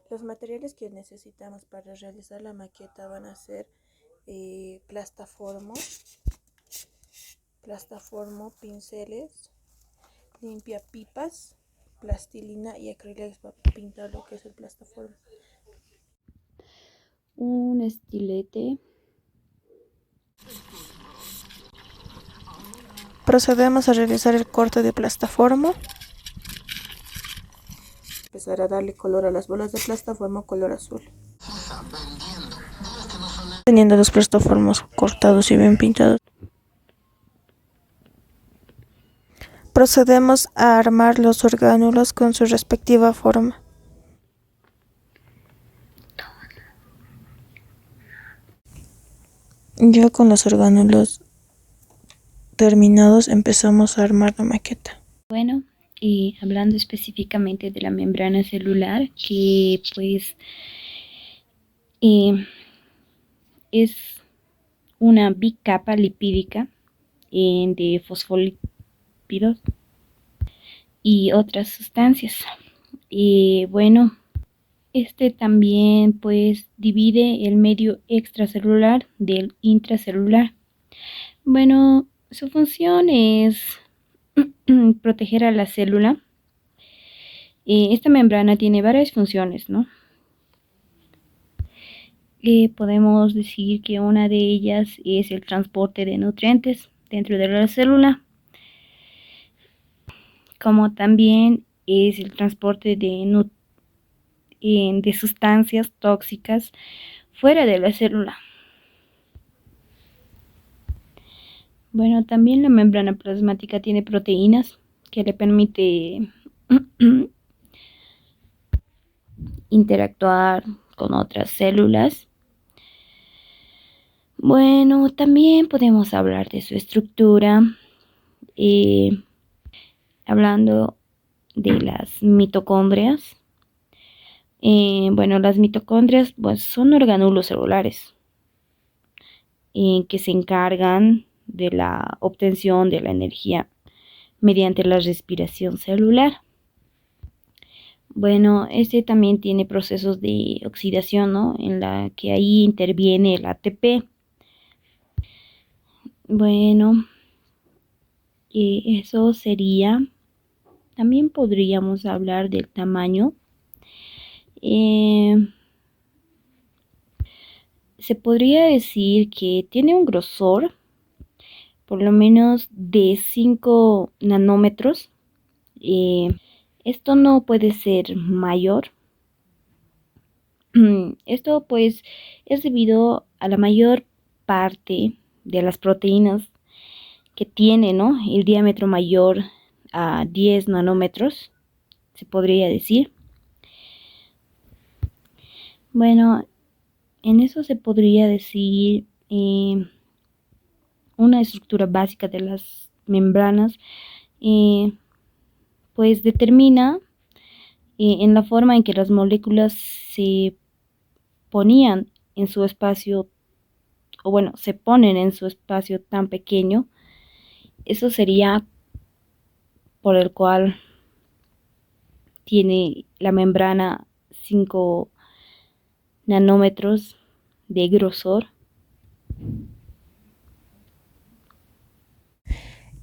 Los materiales que necesitamos para realizar la maqueta van a ser plastaformo, pinceles, limpiapipas, plastilina y acrílicos para pintar lo que es el plastaformo. Un estilete. Procedemos a realizar el corte de plastaformo. Empezar a darle color a las bolas de plastaformo color azul. Teniendo los plastaformos cortados y bien pintados, procedemos a armar los orgánulos con su respectiva forma. Ya con los orgánulos terminados empezamos a armar la maqueta. Bueno, y hablando específicamente de la membrana celular, que pues es una bicapa lipídica de fosfolípidos y otras sustancias. Y bueno, este también pues divide el medio extracelular del intracelular. Bueno, su función es proteger a la célula. Esta membrana tiene varias funciones, ¿no? Podemos decir que una de ellas es el transporte de nutrientes dentro de la célula, como también es el transporte de sustancias tóxicas fuera de la célula. Bueno, también la membrana plasmática tiene proteínas que le permite interactuar con otras células. Bueno, también podemos hablar de su estructura, hablando de las mitocondrias. Bueno, las mitocondrias pues, son orgánulos celulares que se encargan de la obtención de la energía mediante la respiración celular. Bueno, este también tiene procesos de oxidación, ¿no? En la que ahí interviene el ATP. Bueno, eso sería. También podríamos hablar del tamaño. Se podría decir que tiene un grosor por lo menos de 5 nanómetros. Esto no puede ser mayor. Esto pues es debido a la mayor parte de las proteínas que tiene, ¿no? El diámetro mayor a 10 nanómetros, se podría decir. Bueno, en eso se podría decir una estructura básica de las membranas, pues determina en la forma en que las moléculas se ponían en su espacio, o bueno, se ponen en su espacio tan pequeño. Eso sería por el cual tiene la membrana 5 nanómetros de grosor.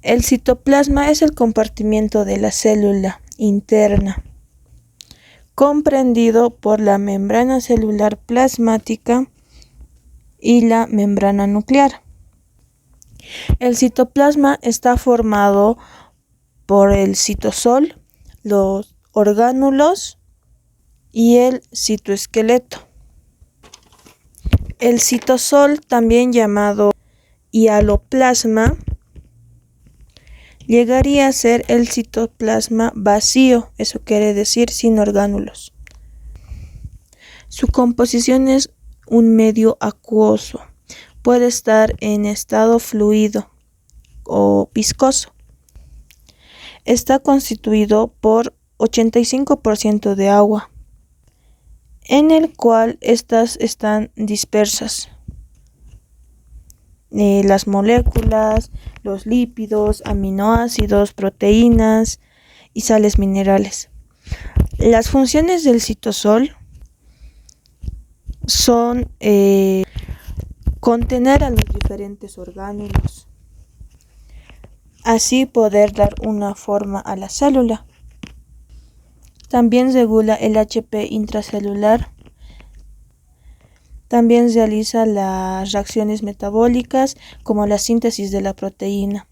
El citoplasma es el compartimiento de la célula interna, comprendido por la membrana celular plasmática y la membrana nuclear. El citoplasma está formado por el citosol, los orgánulos y el citoesqueleto. El citosol, también llamado hialoplasma, llegaría a ser el citoplasma vacío, eso quiere decir sin orgánulos. Su composición es un medio acuoso, puede estar en estado fluido o viscoso. Está constituido por 85% de agua, en el cual estas están dispersas. Las moléculas, los lípidos, aminoácidos, proteínas y sales minerales. Las funciones del citosol son contener a los diferentes orgánulos, así poder dar una forma a la célula. También regula el HP intracelular. También realiza las reacciones metabólicas como la síntesis de la proteína.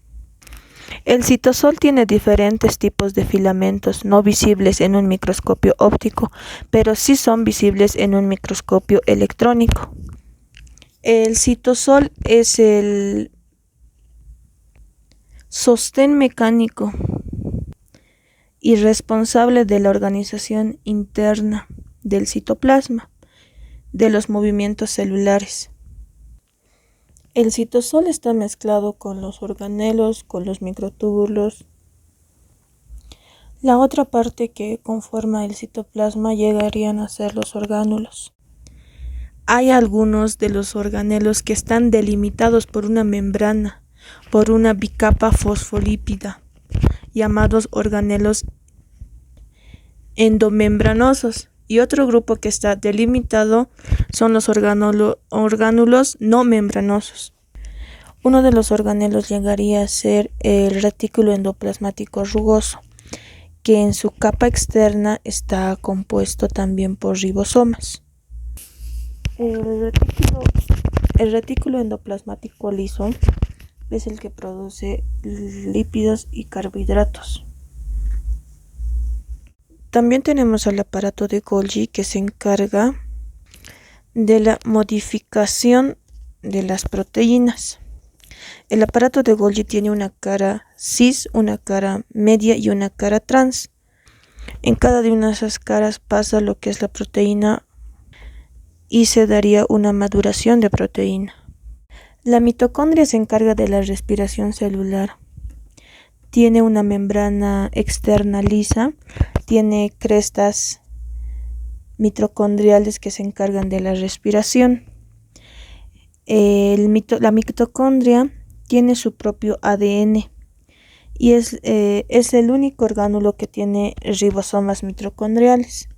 El citosol tiene diferentes tipos de filamentos no visibles en un microscopio óptico, pero sí son visibles en un microscopio electrónico. El citosol es el sostén mecánico y responsable de la organización interna del citoplasma, de los movimientos celulares. El citosol está mezclado con los organelos, con los microtúbulos. La otra parte que conforma el citoplasma llegarían a ser los orgánulos. Hay algunos de los organelos que están delimitados por una membrana, por una bicapa fosfolípida, llamados organelos endomembranosos, y otro grupo que está delimitado son los orgánulos no membranosos. Uno de los organelos llegaría a ser el retículo endoplasmático rugoso, que en su capa externa está compuesto también por ribosomas. El retículo endoplasmático liso es el que produce lípidos y carbohidratos. También tenemos al aparato de Golgi, que se encarga de la modificación de las proteínas. El aparato de Golgi tiene una cara cis, una cara media y una cara trans. En cada una de esas caras pasa lo que es la proteína y se daría una maduración de proteína. La mitocondria se encarga de la respiración celular. Tiene una membrana externa lisa, tiene crestas mitocondriales que se encargan de la respiración. La mitocondria tiene su propio ADN y es el único orgánulo que tiene ribosomas mitocondriales.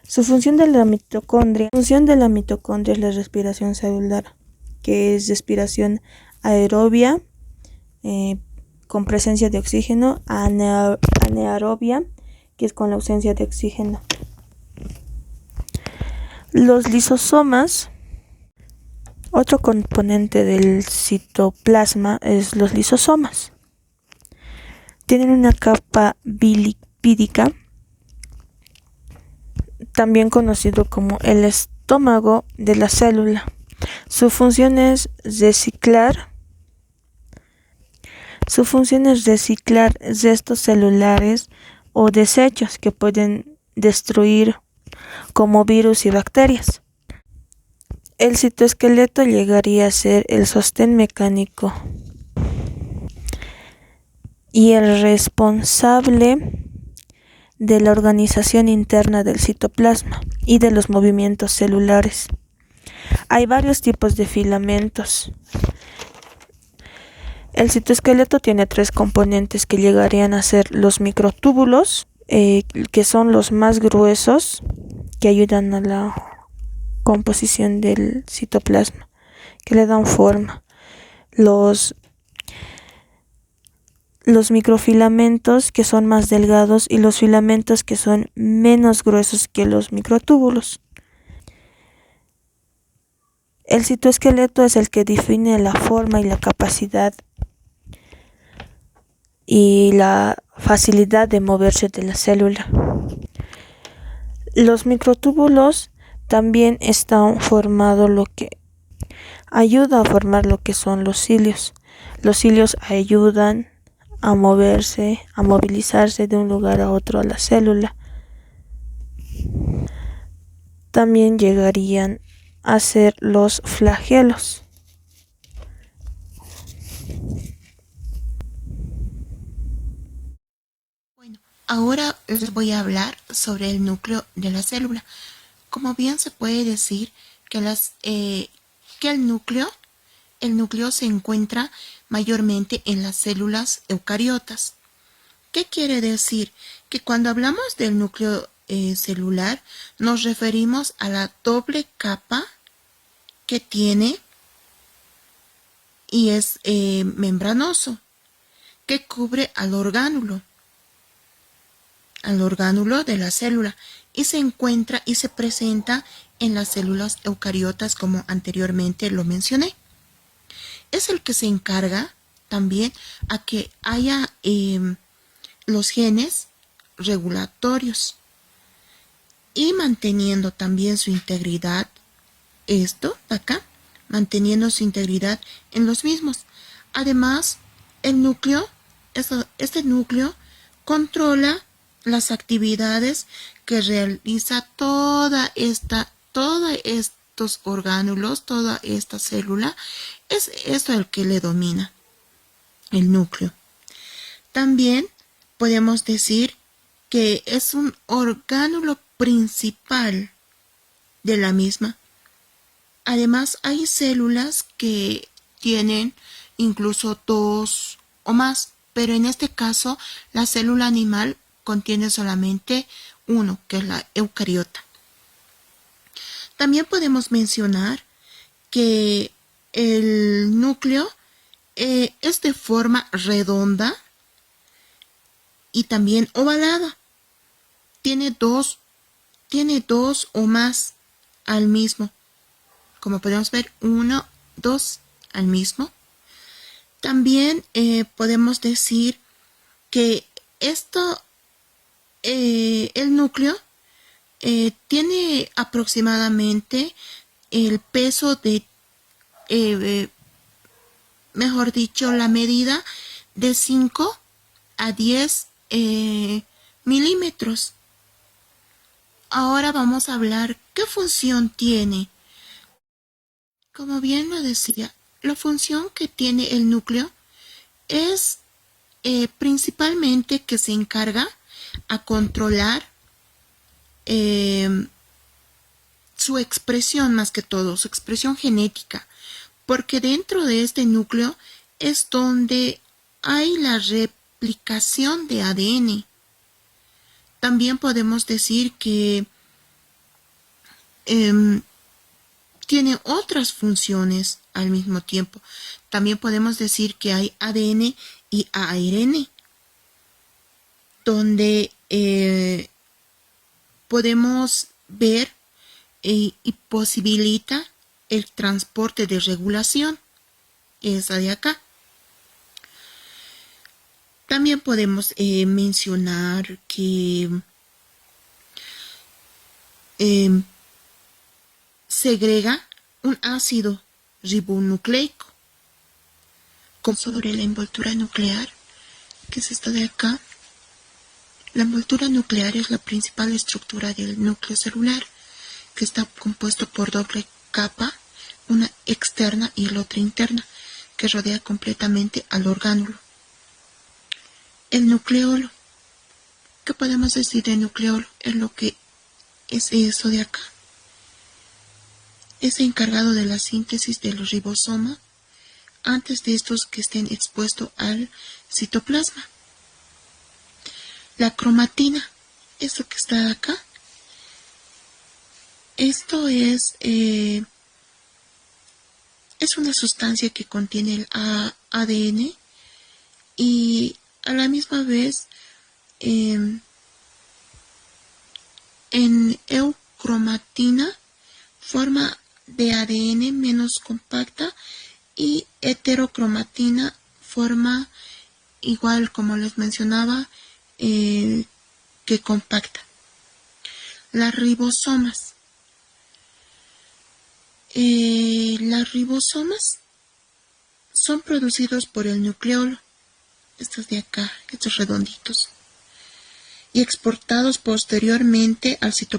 Su función de la mitocondria es la respiración celular, que es respiración aerobia con presencia de oxígeno, anaerobia, que es con la ausencia de oxígeno. Los lisosomas, otro componente del citoplasma es los lisosomas. Tienen una capa bilipídica, también conocido como el estómago de la célula. Su función es reciclar restos celulares o desechos que pueden destruir, como virus y bacterias. El citoesqueleto llegaría a ser el sostén mecánico y el responsable de la organización interna del citoplasma y de los movimientos celulares. Hay varios tipos de filamentos. El citoesqueleto tiene 3 componentes que llegarían a ser los microtúbulos, que son los más gruesos, que ayudan a la composición del citoplasma, que le dan forma. Los microfilamentos, que son más delgados, y los filamentos, que son menos gruesos que los microtúbulos. El citoesqueleto es el que define la forma y la capacidad y la facilidad de moverse de la célula. Los microtúbulos también están formados, lo que ayuda a formar lo que son los cilios. Los cilios ayudan a moverse, a movilizarse de un lugar a otro a la célula. También llegarían a ser los flagelos. Bueno, ahora les voy a hablar sobre el núcleo de la célula. Como bien se puede decir que el núcleo se encuentra mayormente en las células eucariotas. ¿Qué quiere decir? Que cuando hablamos del núcleo celular, nos referimos a la doble capa que tiene y es membranoso, que cubre al orgánulo de la célula, y se encuentra y se presenta en las células eucariotas, como anteriormente lo mencioné. Es el que se encarga también a que haya los genes regulatorios y manteniendo también su integridad, esto de acá, manteniendo su integridad en los mismos. Además, el núcleo, este núcleo controla las actividades que realiza todos estos orgánulos, toda esta célula. Es esto el que le domina, el núcleo. También podemos decir que es un orgánulo principal de la misma. Además, hay células que tienen incluso 2 o más, pero en este caso la célula animal contiene solamente uno, que es la eucariota. También podemos mencionar que el núcleo es de forma redonda y también ovalada. Tiene dos o más al mismo. Como podemos ver, 1, 2 al mismo. También podemos decir que el núcleo tiene aproximadamente el peso de, mejor dicho, la medida de 5 a 10 milímetros. Ahora vamos a hablar qué función tiene. Como bien lo decía, la función que tiene el núcleo es principalmente que se encarga a controlar su expresión, más que todo, su expresión genética, porque dentro de este núcleo es donde hay la replicación de ADN. También podemos decir que tiene otras funciones al mismo tiempo. También podemos decir que hay ADN y ARN, donde podemos ver y posibilita el transporte de regulación, esa de acá. También podemos mencionar que segrega un ácido ribonucleico. Sobre la envoltura nuclear, que es esta de acá. La envoltura nuclear es la principal estructura del núcleo celular, que está compuesto por doble capa, una externa y la otra interna, que rodea completamente al orgánulo. El nucleolo. ¿Qué podemos decir de nucleolo? Es lo que es eso de acá. Es encargado de la síntesis de los ribosomas antes de estos que estén expuestos al citoplasma. La cromatina, esto que está acá, esto es una sustancia que contiene el ADN y a la misma vez en eucromatina, forma de ADN menos compacta, y heterocromatina, forma igual como les mencionaba, que compacta. Las ribosomas. Las ribosomas son producidos por el nucleolo, estos de acá, estos redonditos, y exportados posteriormente al citoplasma.